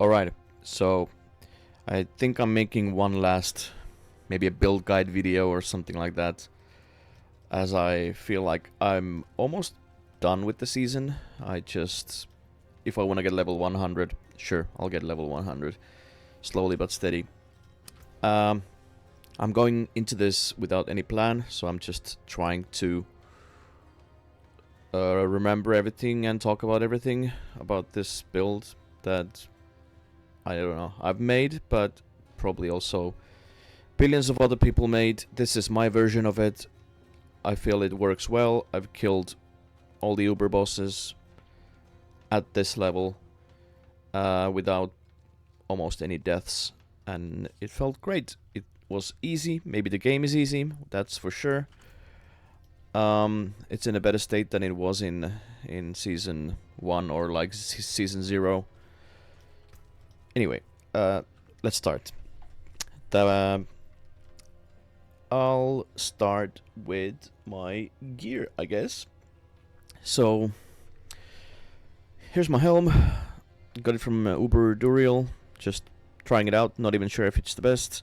Alright, so I think I'm making one last, maybe a build guide video or something like that, as I feel like I'm almost done with the season. If I want to get level 100, sure, I'll get level 100, slowly but steady. I'm going into this without any plan, so I'm just trying to remember everything and talk about everything about this build that I don't know I've made, but probably also billions of other people made. This is my version of it. I feel it works well. I've killed all the Uber bosses at this level without almost any deaths, and it felt great. It was easy. Maybe the game is easy, that's for sure. It's in a better state than it was in season 1 or like season 0. Anyway, let's start. I'll start with my gear, I guess. So here's my helm. Got it from Uber Duriel. Just trying it out. Not even sure if it's the best.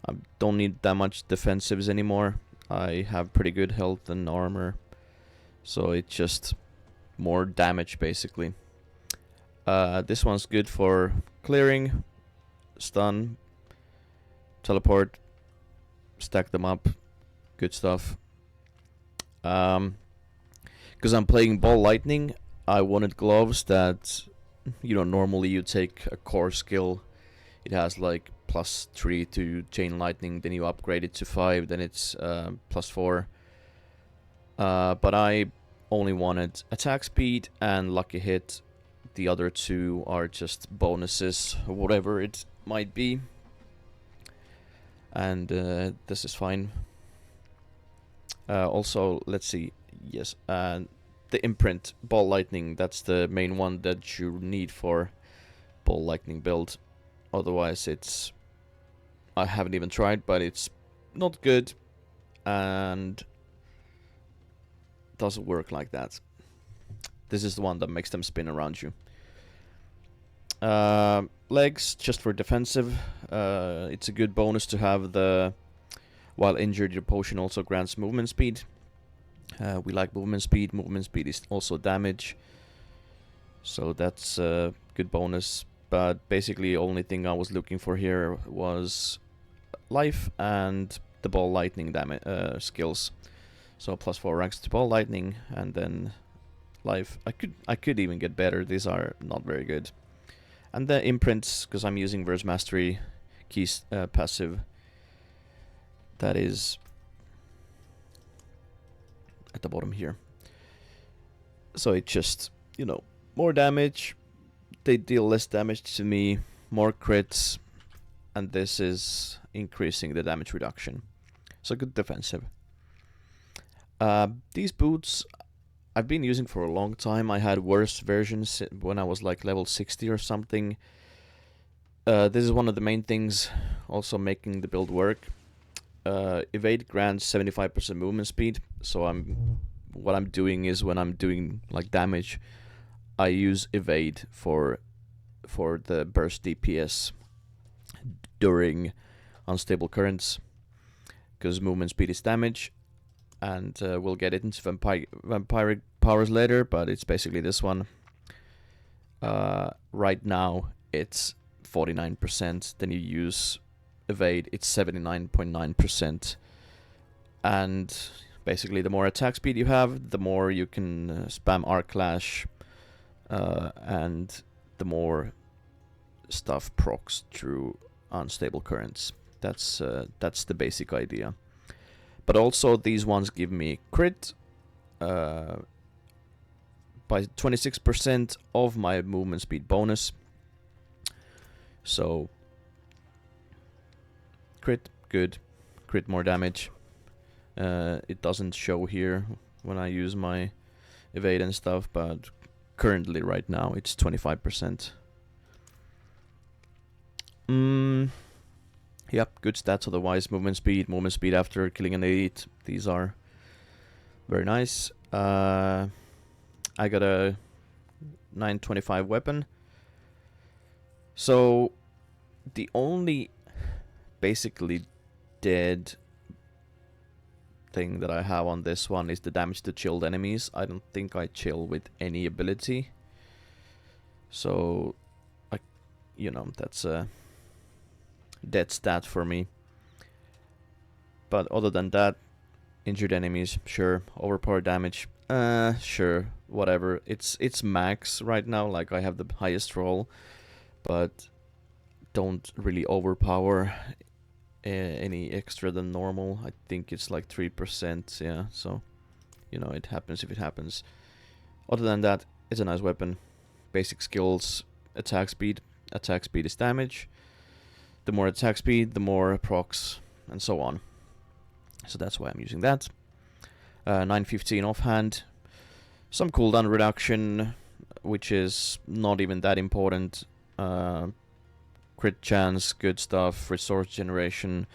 I don't need that much defensives anymore. I have pretty good health and armor, so it's just more damage basically. This one's good for clearing, stun, teleport, stack them up, good stuff. Because I'm playing Ball Lightning, I wanted gloves that, normally you take a core skill. It has like +3 to chain lightning, then you upgrade it to 5, then it's +4. But I only wanted attack speed and lucky hit. The other two are just bonuses, whatever it might be. And this is fine. Also, let's see. Yes, the imprint, Ball Lightning, that's the main one that you need for Ball Lightning build. Otherwise, I haven't even tried, but it's not good and doesn't work like that. This is the one that makes them spin around you. Legs, just for defensive. It's a good bonus to have the while injured, your potion also grants movement speed. We like movement speed. Movement speed is also damage, so that's a good bonus. But basically, only thing I was looking for here was life and the Ball Lightning damage skills. So +4 ranks to Ball Lightning, and then life. I could even get better. These are not very good. And the imprints, because I'm using Verse Mastery keys passive. That is at the bottom here. So it just, more damage. They deal less damage to me, more crits, and this is increasing the damage reduction. So good defensive. These boots I've been using for a long time. I had worse versions when I was like level 60 or something. This is one of the main things also making the build work. Evade grants 75% movement speed, so what I'm doing is when I'm doing like damage, I use evade for the burst DPS during unstable currents, because movement speed is damage, and we'll get it into Vampiric Powers later, but it's basically this one. Right now it's 49%, then you use evade, it's 79.9%, and basically the more attack speed you have, the more you can spam Arc Clash, and the more stuff procs through unstable currents. That's the basic idea. But also these ones give me crit by 26% of my movement speed bonus. So crit, good. Crit more damage. It doesn't show here when I use my evade and stuff, but currently right now it's 25%. Yep, good stats otherwise. Movement speed after killing an elite. These are very nice. I got a 925 weapon. So the only basically dead thing that I have on this one is the damage to chilled enemies. I don't think I chill with any ability. So, that's a dead stat for me. But other than that, injured enemies, sure. Overpowered damage, sure. Whatever. It's max right now. Like, I have the highest roll, but don't really overpower any extra than normal. I think it's like 3%, yeah, so, it happens if it happens. Other than that, it's a nice weapon. Basic skills, attack speed. Attack speed is damage. The more attack speed, the more procs, and so on. So that's why I'm using that. 915 offhand. Some cooldown reduction, which is not even that important. Crit chance, good stuff. Resource generation,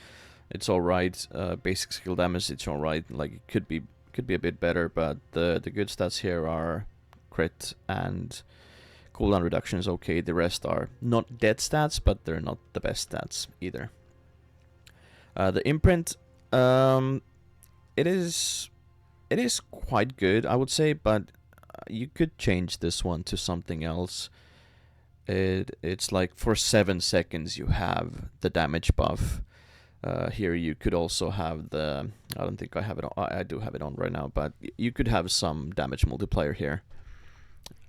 it's alright. Basic skill damage, it's alright. Like, it could be a bit better, but the good stats here are crit and cooldown reduction is okay. The rest are not dead stats, but they're not the best stats either. The imprint, it is quite good, I would say, but you could change this one to something else. It's like for 7 seconds you have the damage buff. Here you could also have the... I don't think I have it on. I do have it on right now, but you could have some damage multiplier here.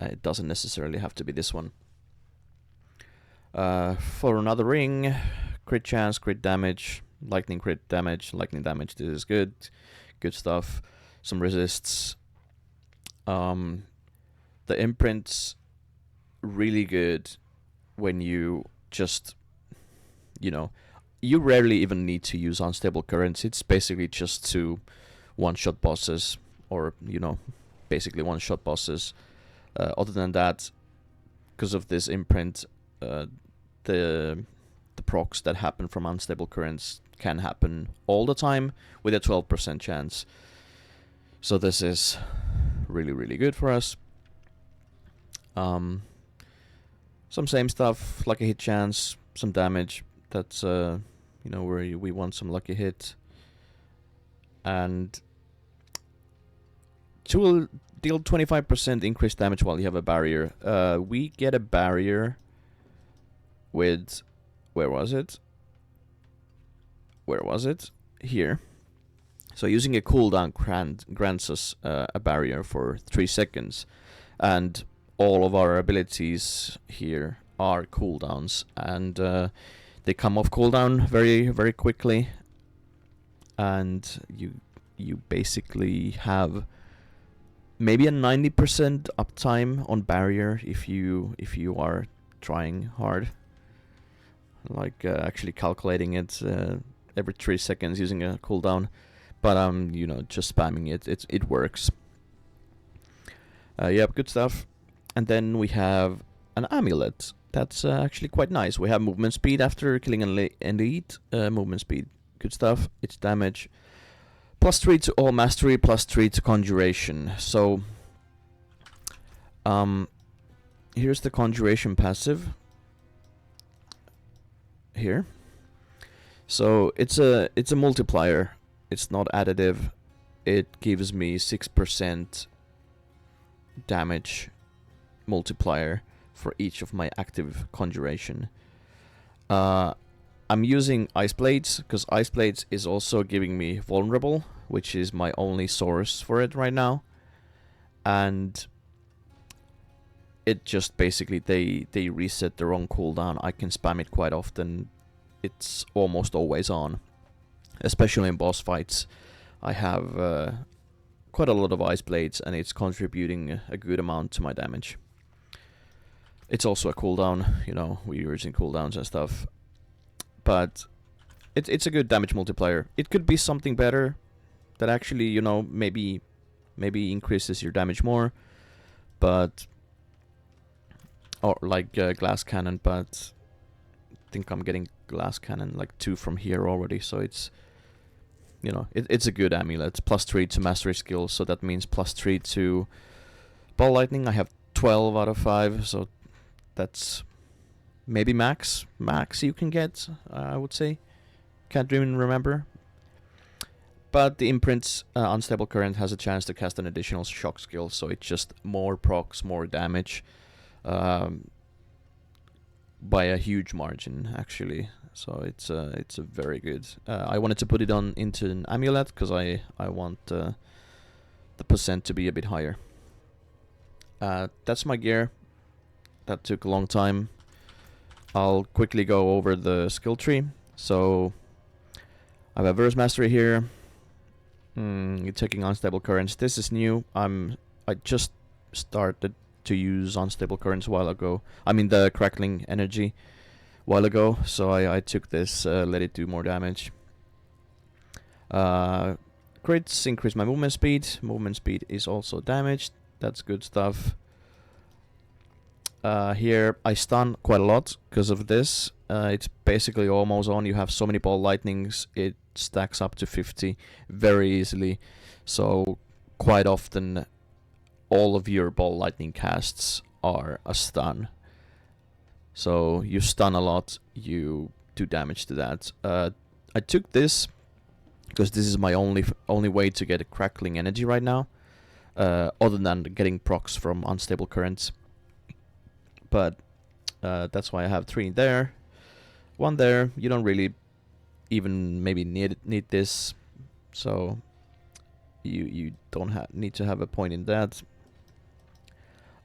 It doesn't necessarily have to be this one. For another ring, crit chance, crit damage, lightning crit damage, lightning damage, this is good. Good stuff. Some resists. The imprints, really good when you just, you rarely even need to use unstable currents. It's basically just to one-shot bosses, or, basically one-shot bosses. Other than that, because of this imprint, the procs that happen from unstable currents can happen all the time with a 12% chance. So this is really, really good for us. Some same stuff, lucky hit chance, some damage. That's where we want some lucky hit. And will deal 25% increased damage while you have a barrier. We get a barrier with... Where was it? Here. So using a cooldown grants us a barrier for 3 seconds. And all of our abilities here are cooldowns. And they come off cooldown very, very quickly. And you basically have maybe a 90% uptime on barrier if you are trying hard. Like actually calculating it every 3 seconds using a cooldown. But just spamming it works. Yeah, good stuff. And then we have an amulet. That's actually quite nice. We have movement speed after killing an elite. Movement speed, good stuff. It's damage. +3 to all mastery, +3 to conjuration. So, here's the conjuration passive. Here. So it's a multiplier. It's not additive. It gives me 6% damage multiplier for each of my active conjuration. I'm using Ice Blades, because Ice Blades is also giving me Vulnerable, which is my only source for it right now. And it just basically, they reset their own cooldown. I can spam it quite often. It's almost always on. Especially in boss fights. I have quite a lot of Ice Blades, and it's contributing a good amount to my damage. It's also a cooldown, we're using cooldowns and stuff. But it's a good damage multiplier. It could be something better that actually, maybe increases your damage more. But... Or like glass cannon, but I think I'm getting glass cannon like 2 from here already, so it's... it's a good amulet. +3 to mastery skills, so that means +3 to ball lightning. I have 12 out of 5, so that's maybe max you can get, I would say. Can't even remember. But the imprint's Unstable Current has a chance to cast an additional shock skill, so it's just more procs, more damage, by a huge margin, actually. So it's a very good. I wanted to put it on into an amulet because I want the percent to be a bit higher. That's my gear. That took a long time. I'll quickly go over the skill tree. So I have a Verse Mastery here. You're taking Unstable Currents. This is new. I just started to use Unstable Currents a while ago. I mean the Crackling Energy a while ago. So I took this, let it do more damage. Crits increase my movement speed. Movement speed is also damaged. That's good stuff. Here I stun quite a lot because of this. It's basically almost on. You have so many ball lightnings, it stacks up to 50 very easily. So quite often all of your ball lightning casts are a stun. So you stun a lot, you do damage to that. I took this because this is my only way to get a Crackling Energy right now, other than getting procs from Unstable Currents. But that's why I have 3 there, 1 there. You don't really even maybe need this, so you don't need to have a point in that.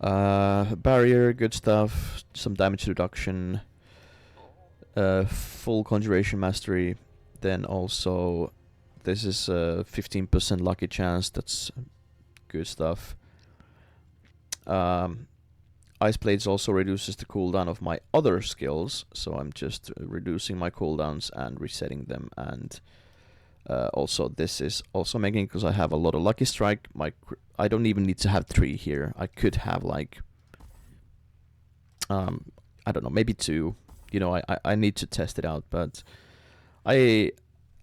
Barrier, good stuff. Some damage reduction. Full Conjuration Mastery. Then also, this is a 15% lucky chance. That's good stuff. Ice Blades also reduces the cooldown of my other skills, so I'm just reducing my cooldowns and resetting them. And also this is also making, because I have a lot of Lucky Strike, I don't even need to have 3 here. I could have like, I don't know, maybe 2. You know, I need to test it out, but I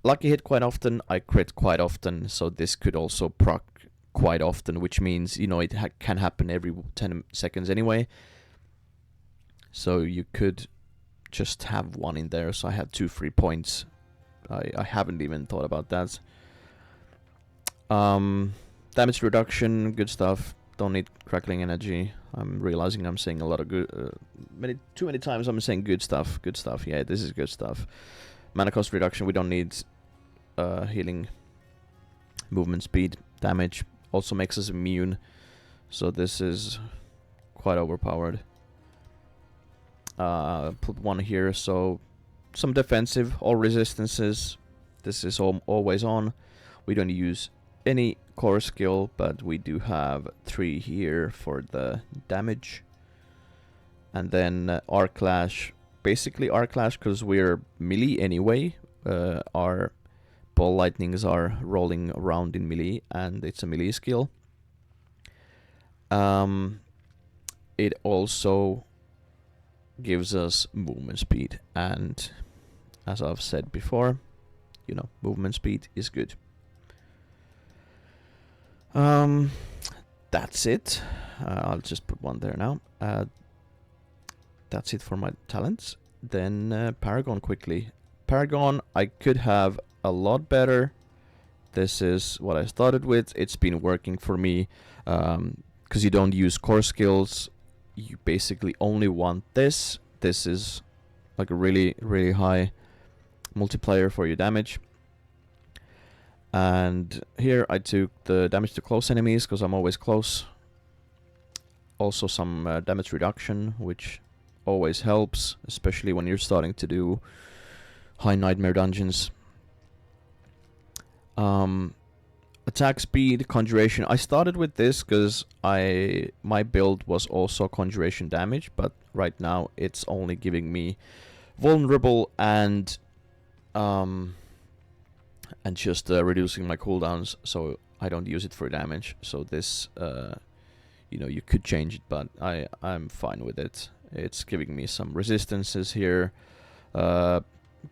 Lucky Hit quite often, I crit quite often, so this could also proc quite often, which means, you know, it can happen every 10 seconds anyway. So you could just have 1 in there, so I have 2 free points. I haven't even thought about that. Damage reduction, good stuff. Don't need Crackling Energy. I'm realizing I'm saying a lot of good... too many times I'm saying good stuff. Good stuff, yeah, this is good stuff. Mana cost reduction, we don't need healing. Movement speed, damage. Also makes us immune, so this is quite overpowered. Put 1 here, so some defensive, all resistances. This is always on. We don't use any core skill, but we do have 3 here for the damage. And then Arc Clash, basically Arc Clash because we're melee anyway. Our ball lightnings are rolling around in melee, and it's a melee skill. It also gives us movement speed, and as I've said before, you know, movement speed is good. That's it. I'll just put 1 there now. That's it for my talents. Then Paragon quickly. Paragon, I could have a lot better. This is what I started with. It's been working for me, because you don't use core skills. You basically only want this. This is like a really, really high multiplier for your damage. And here I took the damage to close enemies because I'm always close. Also some damage reduction, which always helps, especially when you're starting to do high nightmare dungeons. Attack speed, conjuration. I started with this because my build was also conjuration damage, but right now it's only giving me vulnerable and just reducing my cooldowns, so I don't use it for damage. So this, you know, you could change it, but I'm fine with it. It's giving me some resistances here.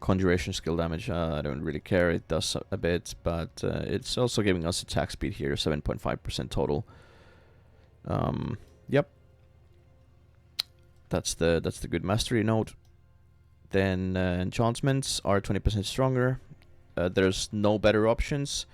Conjuration skill damage, I don't really care, it does a bit, but it's also giving us attack speed here, 7.5% total. Yep. That's the good mastery node. Then enchantments are 20% stronger. There's no better options.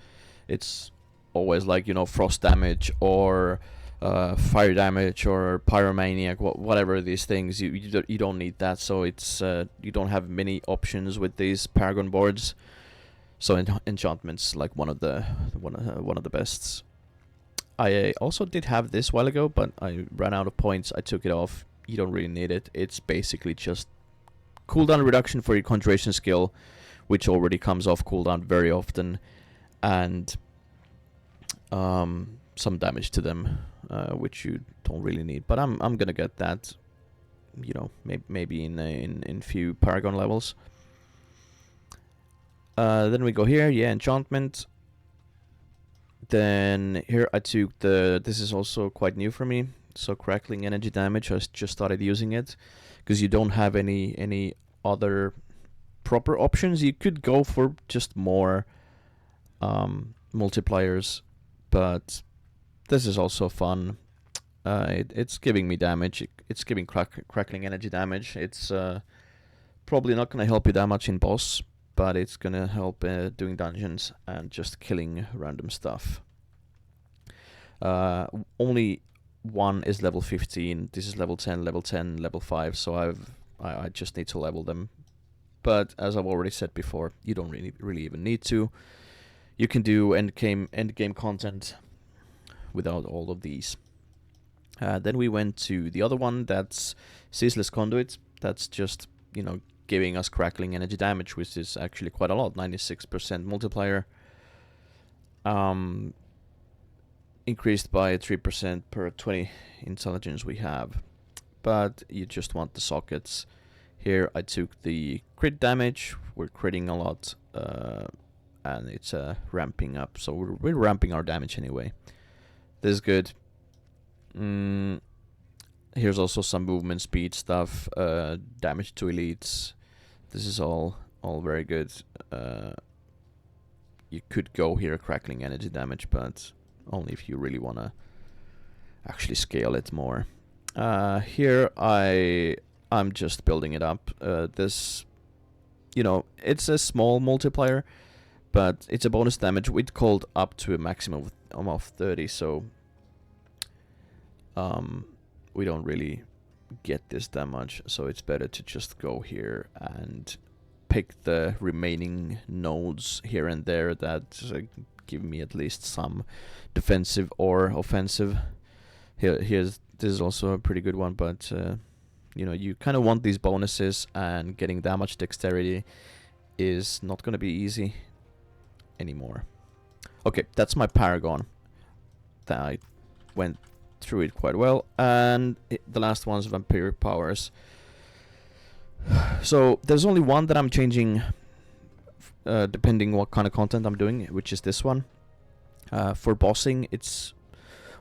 It's always like, you know, frost damage or fire damage or pyromaniac, whatever these things. You don't need that. So it's you don't have many options with these Paragon boards. So enchantments like one of the bests. I also did have this while ago, but I ran out of points. I took it off. You don't really need it. It's basically just cooldown reduction for your conjuration skill, which already comes off cooldown very often, and some damage to them, which you don't really need. But I'm gonna get that, you know, maybe in few Paragon levels. Then we go here, yeah, enchantment. Then here I took this is also quite new for me. So crackling energy damage, I just started using it because you don't have any other proper options. You could go for just more multipliers, but this is also fun. It's giving me damage. It's giving crackling energy damage. It's probably not gonna help you that much in boss, but it's gonna help doing dungeons and just killing random stuff. Only one is level 15. This is level 10, level 10, level 5. So I just need to level them. But as I've already said before, you don't really even need to. You can do endgame content without all of these. Then we went to the other one. That's Ceaseless Conduit. That's just, you know, giving us crackling energy damage, which is actually quite a lot. 96% multiplier. Increased by 3% per 20 intelligence we have. But you just want the sockets. Here I took the crit damage. We're critting a lot, and it's ramping up. So we're ramping our damage anyway. This is good. Here's also some movement speed stuff. Damage to elites. This is all very good. You could go here crackling energy damage, but only if you really want to actually scale it more. Here I'm just building it up. This, you know, it's a small multiplier, but it's a bonus damage. We'd called up to a maximum of 30, so we don't really get this that much. So it's better to just go here and pick the remaining nodes here and there that give me at least some defensive or offensive. This is also a pretty good one, but you know, you kind of want these bonuses, and getting that much dexterity is not going to be easy anymore. Okay, that's my Paragon. That I went through it quite well, and the last one's Vampiric Powers. So there's only one that I'm changing depending what kind of content I'm doing, which is this one. For bossing, it's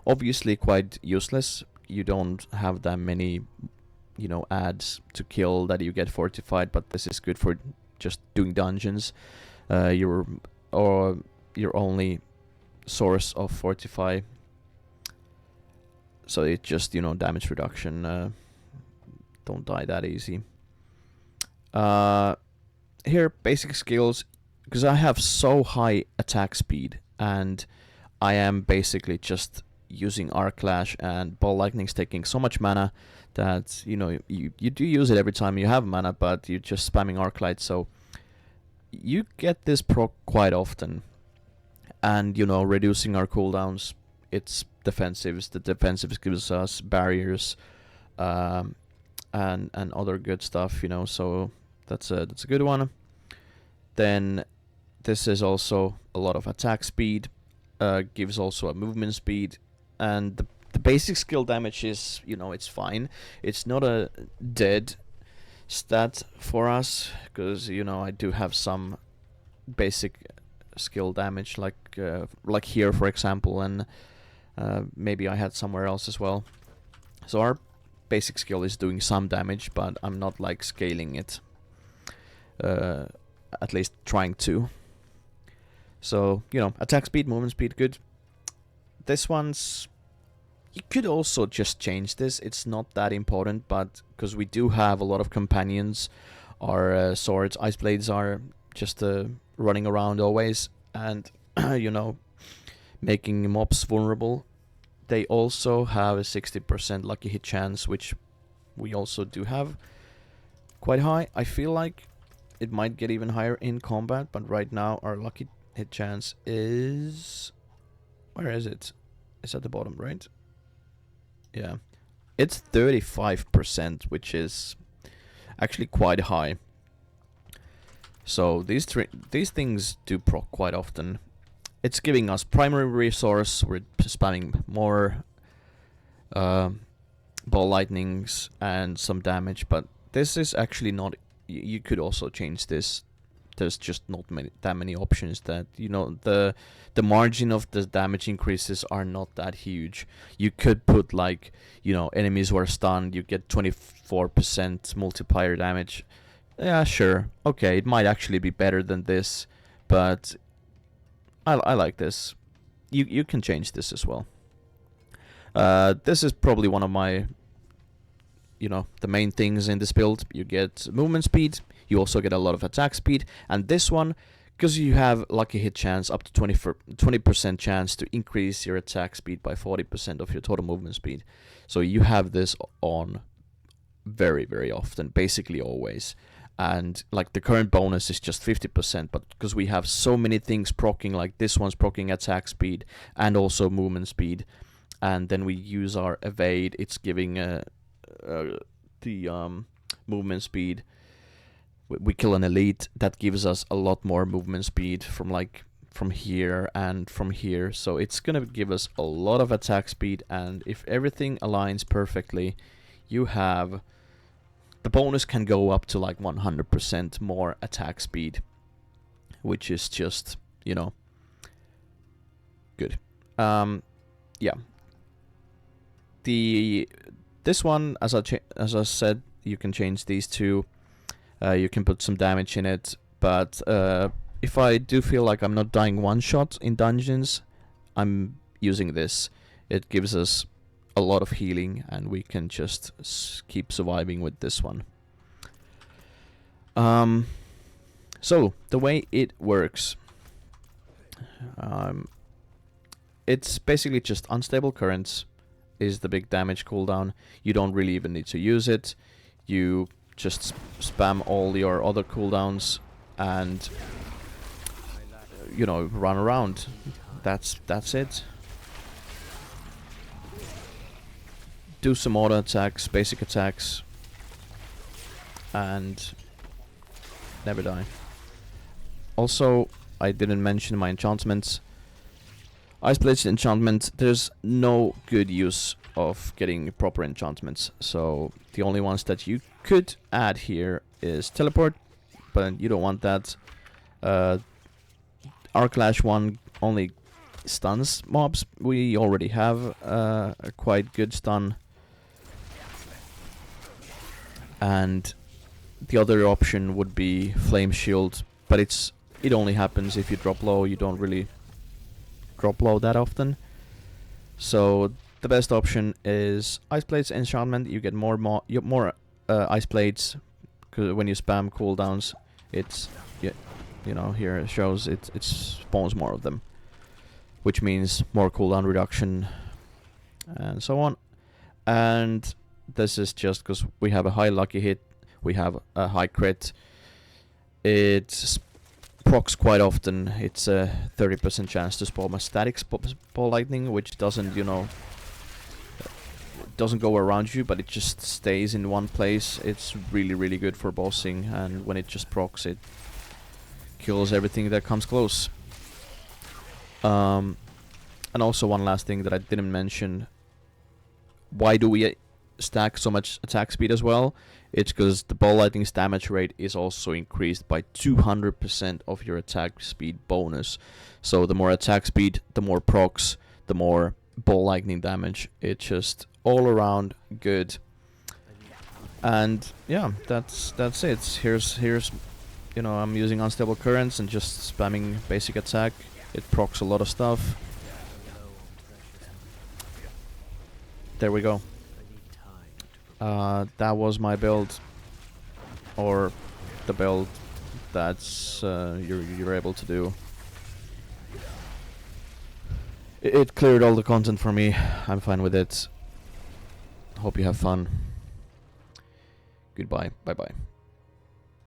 obviously quite useless. You don't have that many, you know, ads to kill that you get fortified, but this is good for just doing dungeons. Your only source of fortify. So it just, you know, damage reduction. Don't die that easy. Here, basic skills, because I have so high attack speed, and I am basically just using Arc Clash, and Ball Lightning's taking so much mana that, you know, you do use it every time you have mana, but you're just spamming Arc Light, so you get this proc quite often. And, you know, reducing our cooldowns, it's defensives. The defensives gives us barriers, and other good stuff, you know, so that's a good one. Then this is also a lot of attack speed, gives also a movement speed, and the basic skill damage is, you know, it's fine. It's not a dead stat for us, because, you know, I do have some basic skill damage, like here, for example, and maybe I had somewhere else as well. So our basic skill is doing some damage, but I'm not like scaling it. At least trying to. So, you know, attack speed, movement speed, good. This one's You could also just change this. It's not that important, but because we do have a lot of companions, our swords, ice blades are just running around always, and you know, making mobs vulnerable. They also have a 60% lucky hit chance, which we also do have quite high. I feel like it might get even higher in combat, but right now our lucky hit chance is... where is it? It's at the bottom, right? Yeah. It's 35%, which is actually quite high. So these things do proc quite often. It's giving us primary resource. We're spamming more ball lightnings and some damage, but this is actually not... you could also change this. There's just not that many options that, you know, the margin of the damage increases are not that huge. You could put, like, you know, enemies who are stunned, you get 24% multiplier damage. Yeah, sure. Okay, it might actually be better than this, but I like this. You can change this as well. This is probably one of my, you know, the main things in this build. You get movement speed, you also get a lot of attack speed, and this one, because you have lucky hit chance up to 20% chance to increase your attack speed by 40% of your total movement speed. So you have this on very, very often, basically always. And like the current bonus is just 50%, but because we have so many things proccing, like this one's proccing attack speed and also movement speed, and then we use our evade, it's giving the movement speed. We kill an elite, that gives us a lot more movement speed from here and from here, so it's gonna give us a lot of attack speed, and if everything aligns perfectly, you have... the bonus can go up to like 100% more attack speed, which is just, you know, good. Yeah. This one, as I said, you can change these two. You can put some damage in it, but if I do feel like I'm not dying one shot in dungeons, I'm using this. It gives us a lot of healing, and we can just keep surviving with this one. So the way it works, it's basically just unstable currents is the big damage cooldown. You don't really even need to use it. You just spam all your other cooldowns and, you know, run around. That's it. Do some auto attacks, basic attacks, and never die. Also, I didn't mention my enchantments. Ice Blades enchantment, there's no good use of getting proper enchantments, so the only ones that you could add here is teleport, but you don't want that. Arc Lash 1 only stuns mobs. We already have a quite good stun. And the other option would be Flame Shield, but it only happens if you drop low. You don't really drop low that often. So the best option is Ice Blades enchantment. You get more Ice Blades, because when you spam cooldowns, it's, you know, here it shows it spawns more of them, which means more cooldown reduction and so on. And this is just because we have a high lucky hit, we have a high crit. It procs quite often. It's a 30% chance to spawn a static ball lightning, which doesn't, you know, doesn't go around you, but it just stays in one place. It's really, really good for bossing, and when it just procs, it kills everything that comes close. And also one last thing that I didn't mention. Why do we stack so much attack speed as well? It's because the ball lightning's damage rate is also increased by 200% of your attack speed bonus. So the more attack speed, the more procs, the more ball lightning damage. It's just all around good. And yeah, that's it. Here's you know, I'm using unstable currents and just spamming basic attack. It procs a lot of stuff. there we go. That was my build, or the build that's you're able to do. It cleared all the content for me. I'm fine with it. Hope you have fun. Goodbye. Bye bye.